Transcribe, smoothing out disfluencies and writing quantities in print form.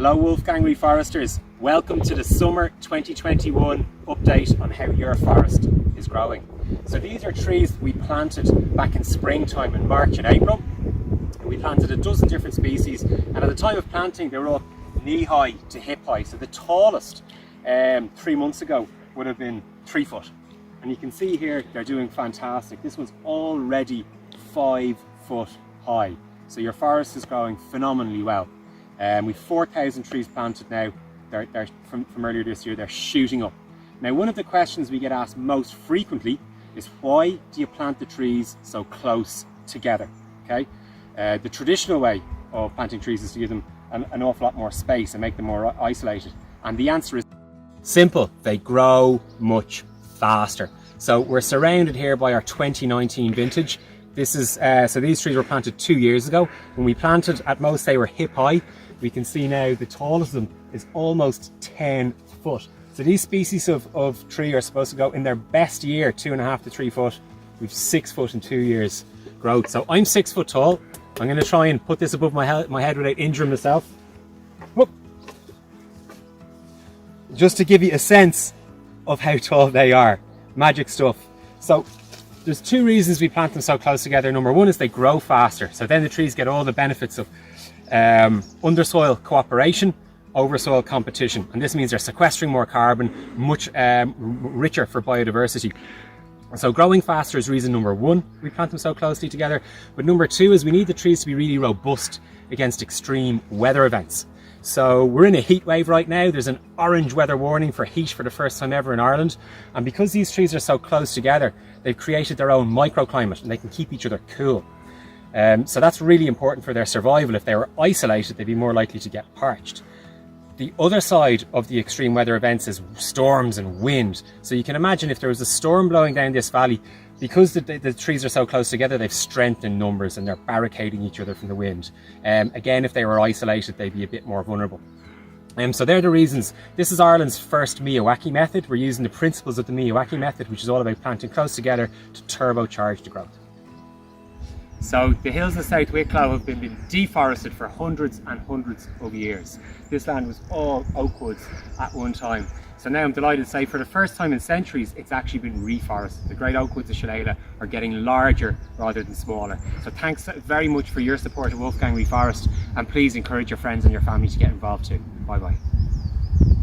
Hello Wolfgang Reforesters, welcome to the summer 2021 update on how your forest is growing. So these are trees that we planted back in springtime in March and April. We planted a dozen different species, and at the time of planting they were all knee high to hip high. So the tallest 3 months ago would have been 3 foot. And you can see here they're doing fantastic. This one's already 5 foot high. So your forest is growing phenomenally well. We've 4,000 trees planted now. They're from earlier this year, they're shooting up. Now, one of the questions we get asked most frequently is, why do you plant the trees so close together? Okay, the traditional way of planting trees is to give them an awful lot more space and make them more isolated. And the answer is simple: they grow much faster. So we're surrounded here by our 2019 vintage. This is so these trees were planted 2 years ago. When we planted, at most they were hip high. We can see now the tallest of them is almost 10 foot. So these species of tree are supposed to go in their best year 2.5 to 3 foot. We've 6 foot in 2 years growth. So I'm 6 foot tall. I'm going to try and put this above my head without injuring myself. Whoop. Just to give you a sense of how tall they are. Magic stuff. So there's 2 reasons we plant them so close together. Number one is they grow faster. So then the trees get all the benefits of undersoil cooperation, oversoil competition, and this means they're sequestering more carbon, much richer for biodiversity. So growing faster is reason number one we plant them so closely together. But number two is we need the trees to be really robust against extreme weather events. So we're in a heat wave right now. There's an orange weather warning for heat for the first time ever in Ireland, and because these trees are so close together, they've created their own microclimate and they can keep each other cool. So that's really important for their survival. If they were isolated, they'd be more likely to get parched. The other side of the extreme weather events is storms and wind. So you can imagine if there was a storm blowing down this valley, because the trees are so close together, they've strength in numbers and they're barricading each other from the wind. Again, if they were isolated, they'd be a bit more vulnerable. So they're the reasons. This is Ireland's first Miyawaki method. We're using the principles of the Miyawaki method, which is all about planting close together to turbocharge the growth. So the hills of South Wicklow have been deforested for hundreds and hundreds of years. This land was all oak woods at one time. So now I'm delighted to say, for the first time in centuries, it's actually been reforested. The great oak woods of Shillelagh are getting larger rather than smaller. So thanks very much for your support of Wolfgang Reforest, and please encourage your friends and your family to get involved too. Bye bye.